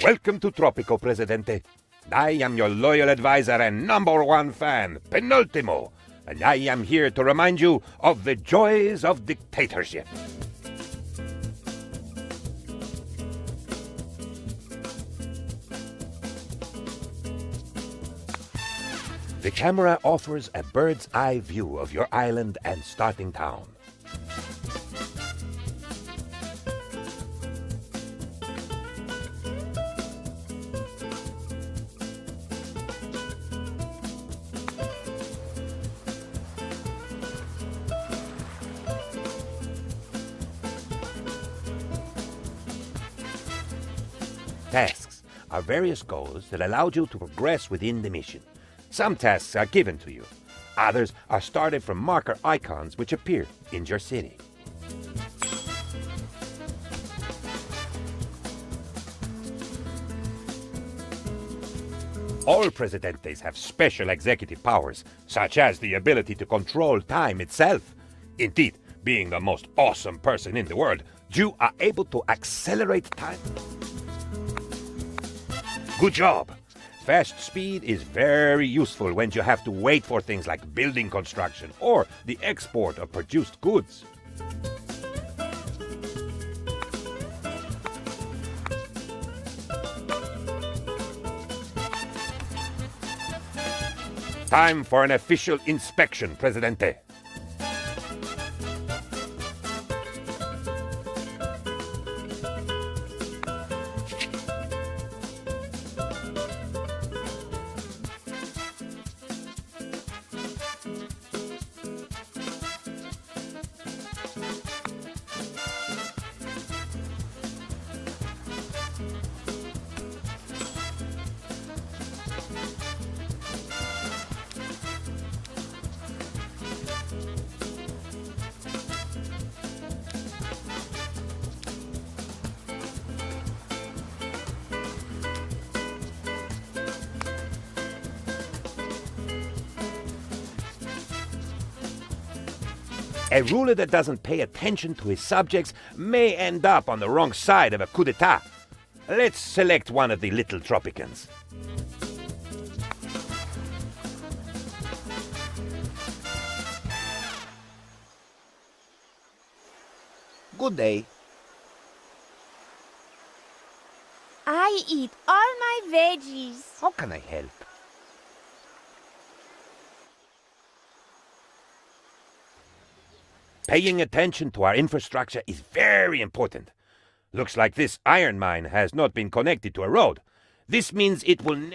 Welcome to Tropico, Presidente. I am your loyal advisor and #1 fan, Penultimo, and I am here to remind you of the joys of dictatorship. The camera offers a bird's eye view of your island and starting town. Tasks are various goals that allow you to progress within the mission. Some tasks are given to you. Others are started from marker icons which appear in your city. All Presidentes have special executive powers, such as the ability to control time itself. Indeed, being the most awesome person in the world, you are able to accelerate time. Good job! Fast speed is very useful when you have to wait for things like building construction or the export of produced goods. Time for an official inspection, Presidente. A ruler that doesn't pay attention to his subjects may end up on the wrong side of a coup d'etat. Let's select one of the little Tropicans. Good day. I eat all my veggies. How can I help? Paying attention to our infrastructure is very important. Looks like this iron mine has not been connected to a road. This means it will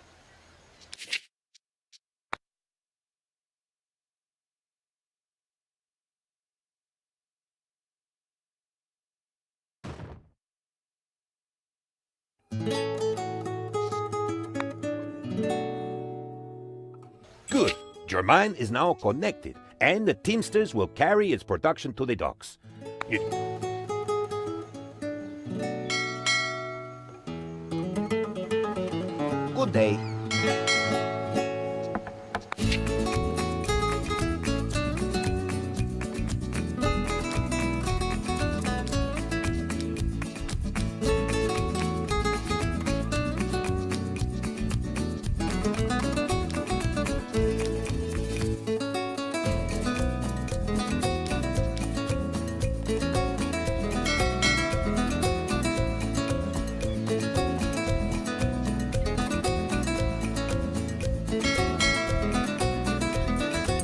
Good. Your mine is now connected, and the Teamsters will carry its production to the docks. Good day.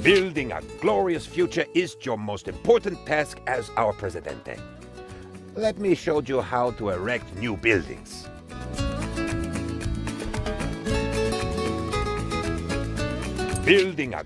Building a glorious future is your most important task as our Presidente. Let me show you how to erect new buildings. Building a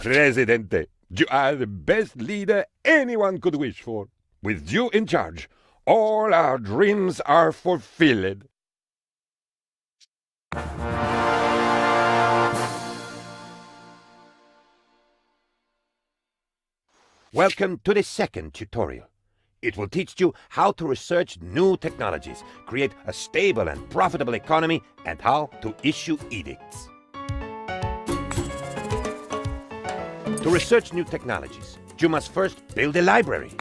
Presidente, you are the best leader anyone could wish for. With you in charge, all our dreams are fulfilled. Welcome to the second tutorial. It will teach you how to research new technologies, create a stable and profitable economy, and how to issue edicts. To research new technologies, you must first build a library.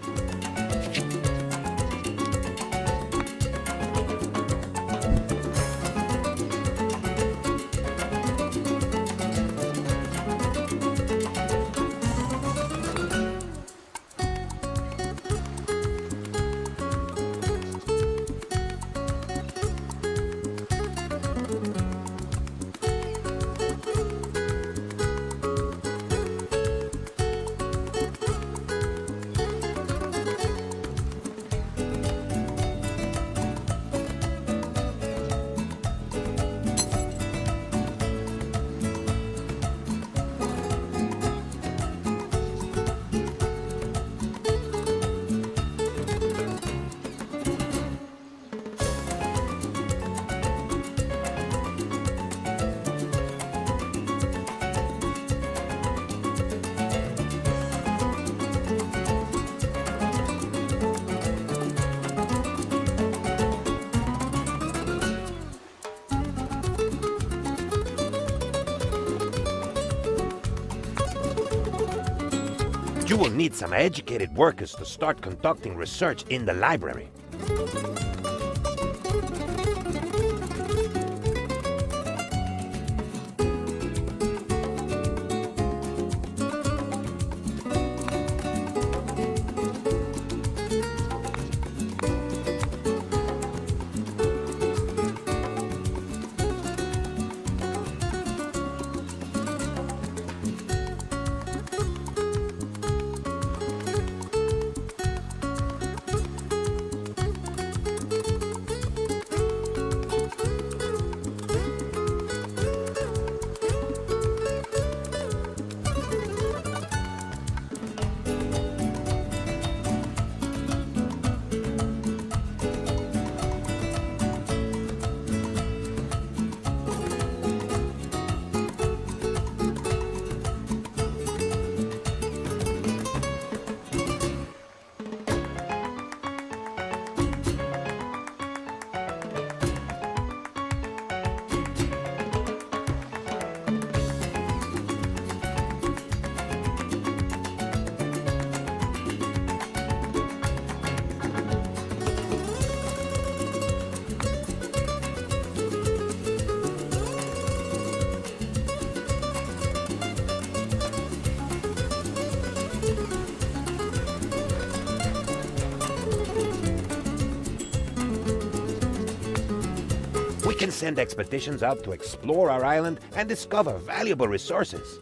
You will need some educated workers to start conducting research in the library. We can send expeditions out to explore our island and discover valuable resources.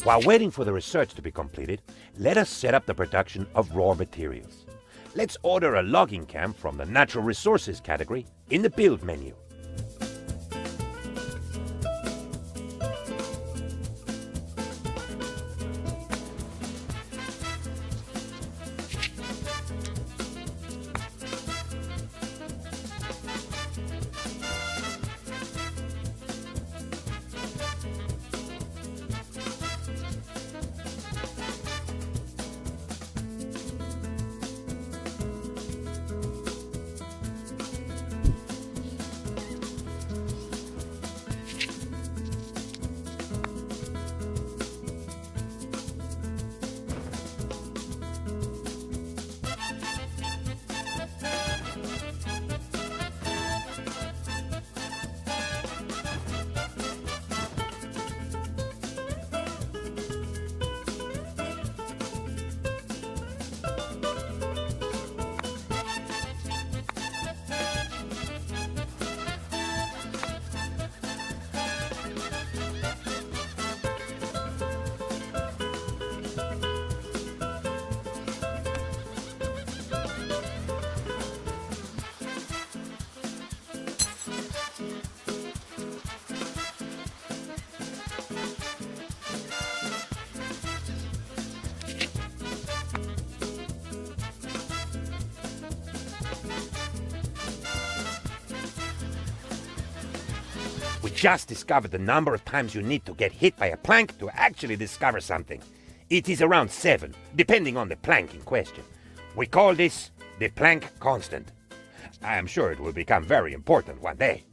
While waiting for the research to be completed, let us set up the production of raw materials. Let's order a logging camp from the Natural Resources category in the Build menu. We just discovered the number of times you need to get hit by a plank to actually discover something. It is around 7, depending on the plank in question. We call this the plank constant. I am sure it will become very important one day.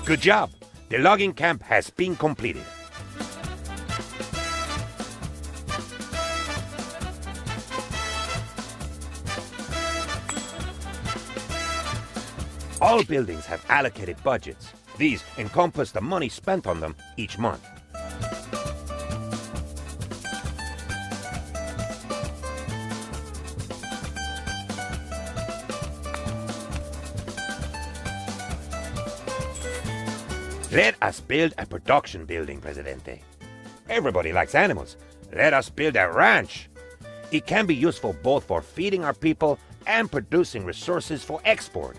Good job! The logging camp has been completed. All buildings have allocated budgets. These encompass the money spent on them each month. Let us build a production building, Presidente. Everybody likes animals. Let us build a ranch. It can be useful both for feeding our people and producing resources for export.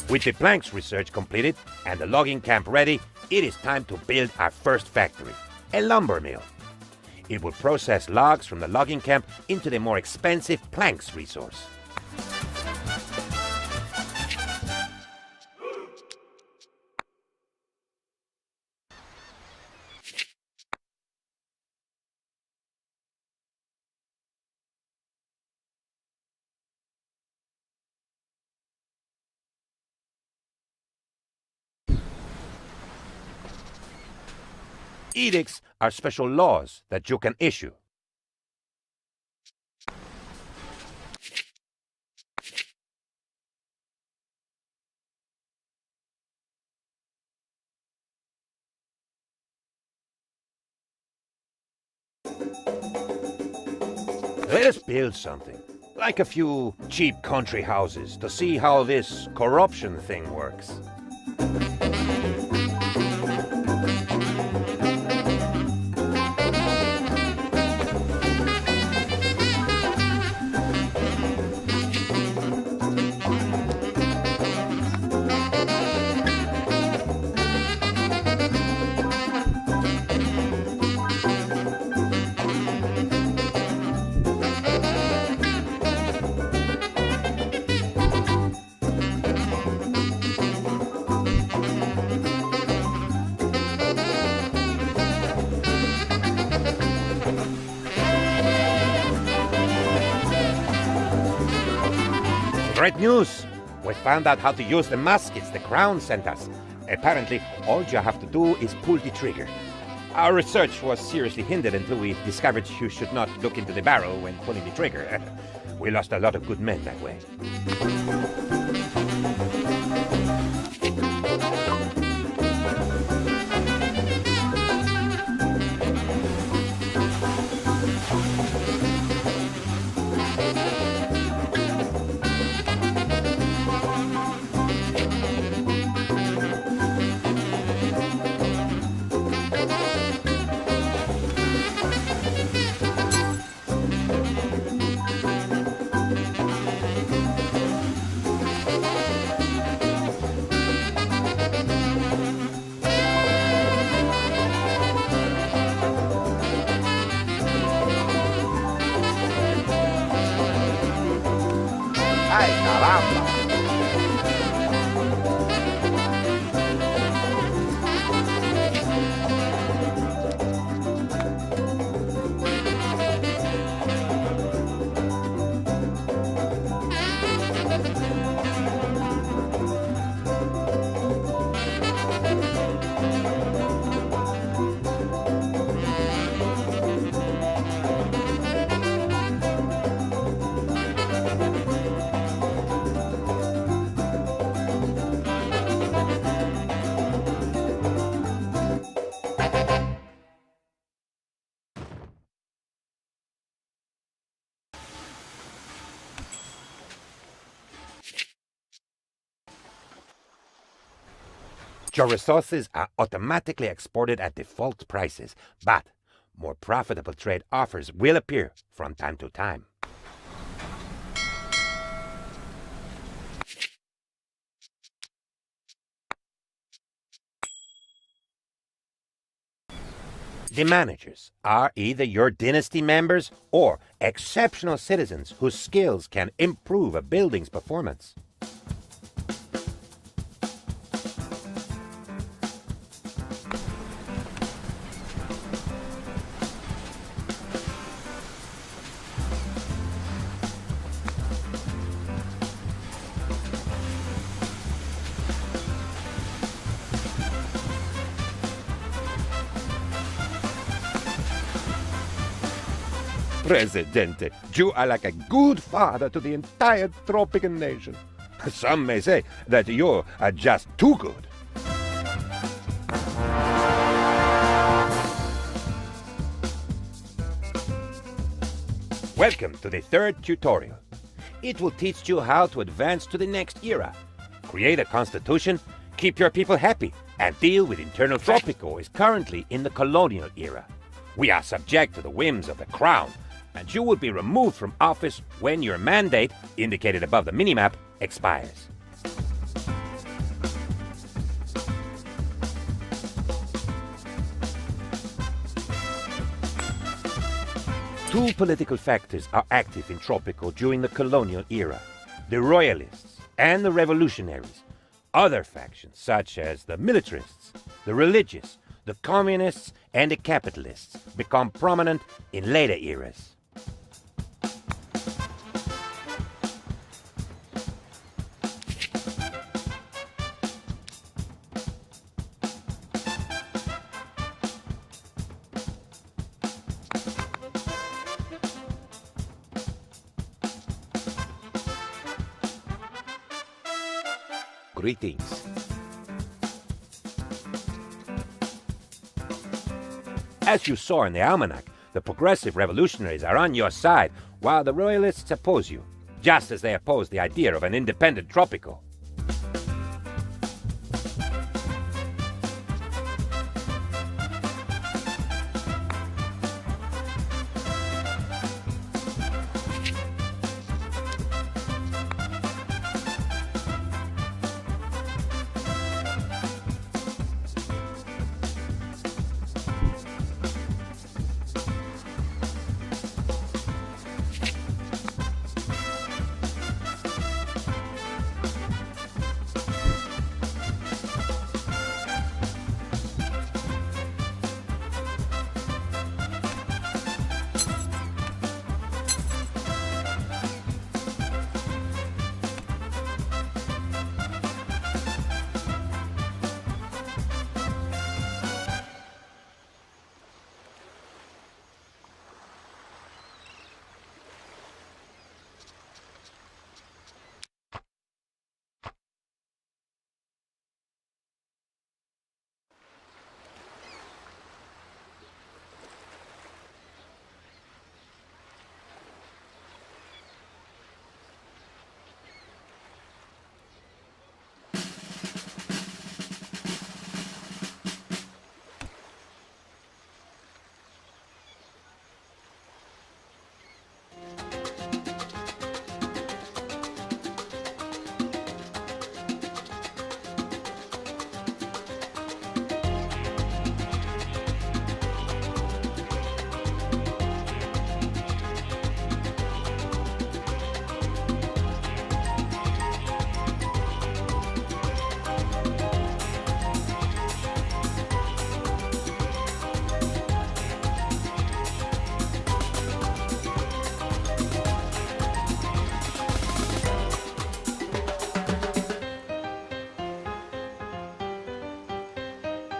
With the planks research completed and the logging camp ready, It is time to build our first factory, a lumber mill. It will process logs from the logging camp into the more expensive planks resource. Edicts are special laws that you can issue. Let us build something, like a few cheap country houses, to see how this corruption thing works. Great news! We found out how to use the muskets the Crown sent us. Apparently, all you have to do is pull the trigger. Our research was seriously hindered until we discovered you should not look into the barrel when pulling the trigger. We lost a lot of good men that way. ¡Ay, caramba! Your resources are automatically exported at default prices, but more profitable trade offers will appear from time to time. The managers are either your dynasty members or exceptional citizens whose skills can improve a building's performance. Presidente, you are like a good father to the entire Tropican nation. Some may say that you are just too good. Welcome to the third tutorial. It will teach you how to advance to the next era, create a constitution, keep your people happy, and deal with internal Tropico is currently in the colonial era. We are subject to the whims of the Crown, and you will be removed from office when your mandate, indicated above the minimap, expires. Two political factors are active in Tropico during the colonial era: the royalists and the revolutionaries. Other factions, such as the militarists, the religious, the communists, and the capitalists, become prominent in later eras. Greetings. As you saw in the almanac, the progressive revolutionaries are on your side, while the royalists oppose you, just as they oppose the idea of an independent Tropico.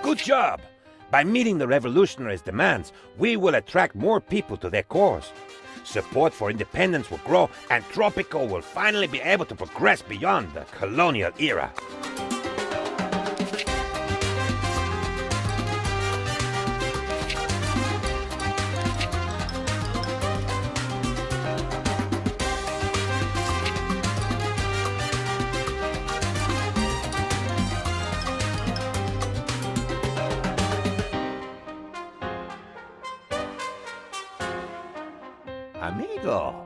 Good job! By meeting the revolutionaries' demands, we will attract more people to their cause. Support for independence will grow, and Tropico will finally be able to progress beyond the colonial era. Amigo.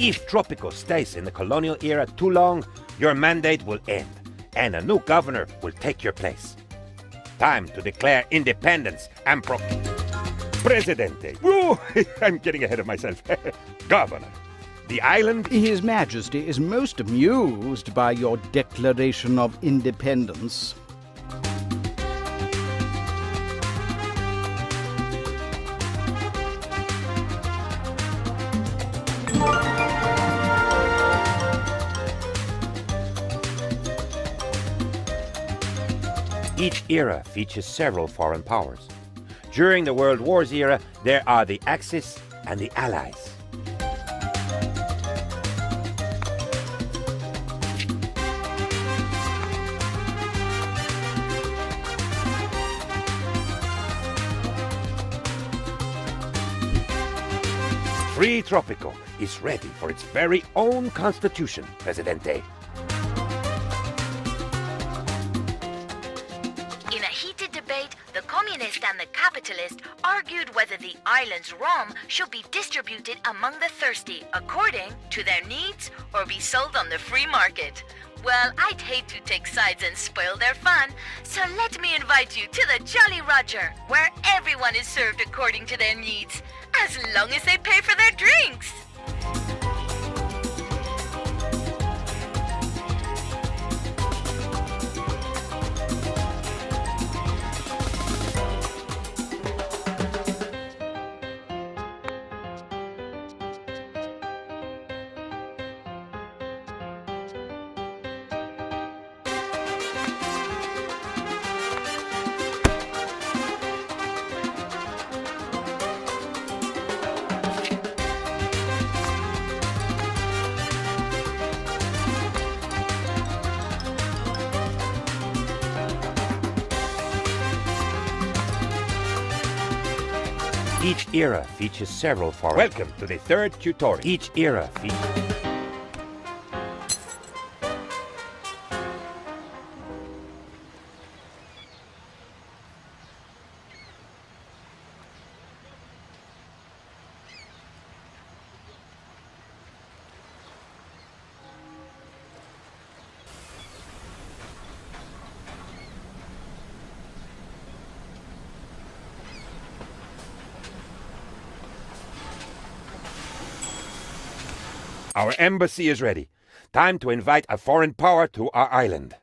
If Tropico stays in the colonial era too long, your mandate will end, and a new governor will take your place. Time to declare independence and Presidente. Whoa, I'm getting ahead of myself. Governor. The island... His Majesty is most amused by your declaration of independence. Each era features several foreign powers. During the World Wars era, there are the Axis and the Allies. Free Tropico is ready for its very own constitution, Presidente. In a heated debate, the communist and the capitalist argued whether the island's rum should be distributed among the thirsty according to their needs or be sold on the free market. Well, I'd hate to take sides and spoil their fun, so let me invite you to the Jolly Roger, where everyone is served according to their needs, as long as they pay for their drinks. Each era features several foreign. Welcome to the third tutorial. Each era features. Our embassy is ready. Time to invite a foreign power to our island.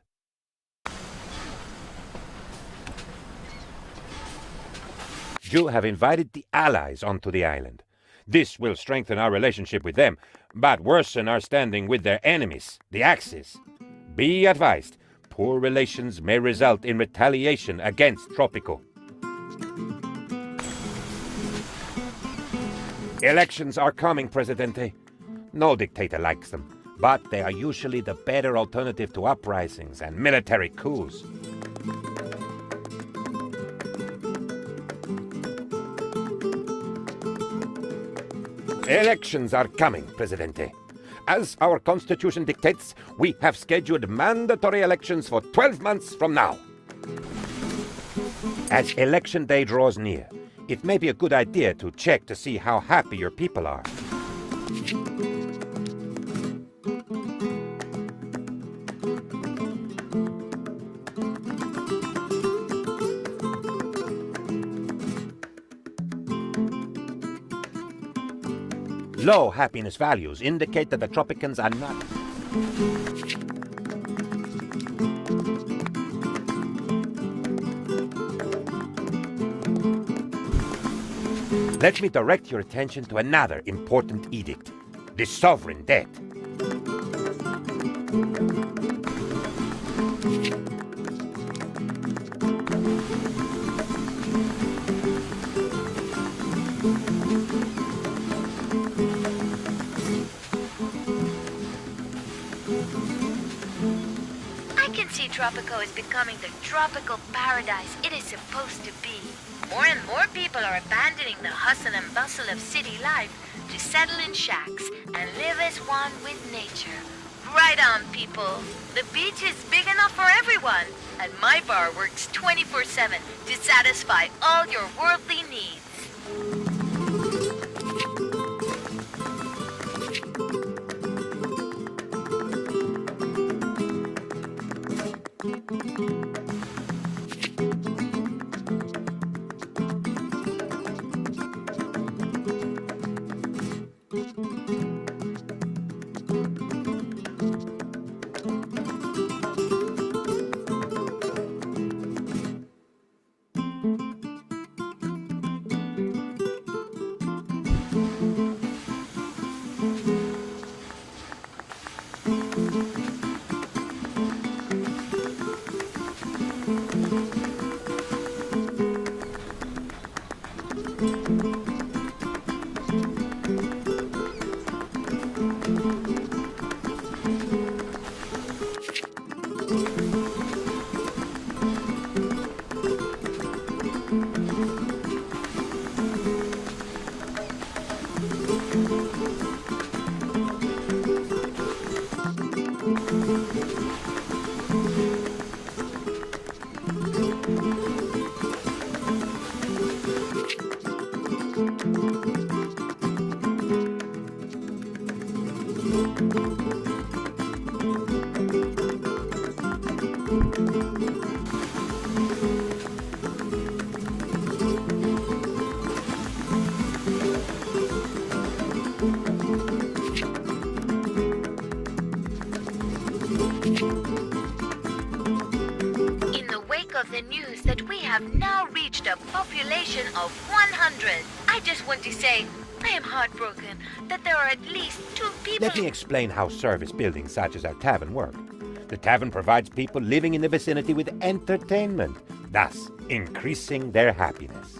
You have invited the Allies onto the island. This will strengthen our relationship with them, but worsen our standing with their enemies, the Axis. Be advised, poor relations may result in retaliation against Tropico. Elections are coming, Presidente. No dictator likes them, but they are usually the better alternative to uprisings and military coups. Elections are coming, Presidente. As our constitution dictates, we have scheduled mandatory elections for 12 months from now. As election day draws near, it may be a good idea to check to see how happy your people are. Low happiness values indicate that the Tropicans are not. Let me direct your attention to another important edict, the sovereign debt. I can see Tropico is becoming the tropical paradise it is supposed to be. More and more people are abandoning the hustle and bustle of city life to settle in shacks and live as one with nature. Right on, people. The beach is big enough for everyone, and my bar works 24/7 to satisfy all your worldly needs. In the wake of the news that we have now reached a population of 100, I just want to say I am heartbroken that there are at least 2 people. Let me explain how service buildings such as our tavern work. The tavern provides people living in the vicinity with entertainment, thus increasing their happiness.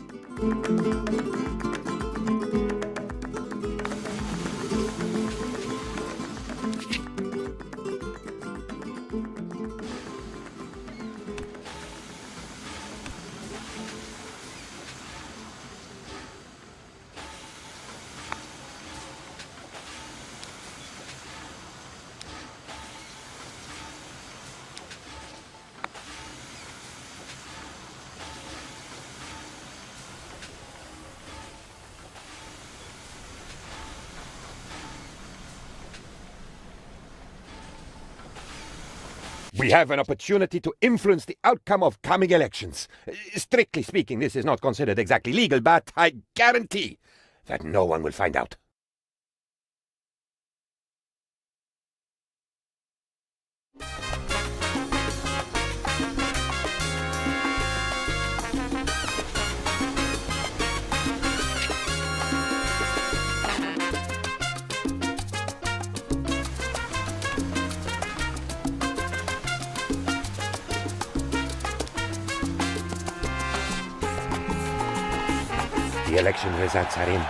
We have an opportunity to influence the outcome of coming elections. Strictly speaking, this is not considered exactly legal, but I guarantee that no one will find out. The election results are in.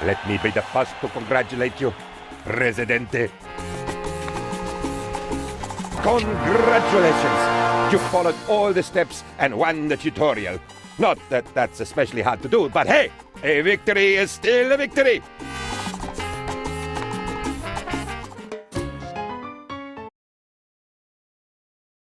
Let me be the first to congratulate you, Presidente. Congratulations! You followed all the steps and won the tutorial. Not that that's especially hard to do, but hey, a victory is still a victory.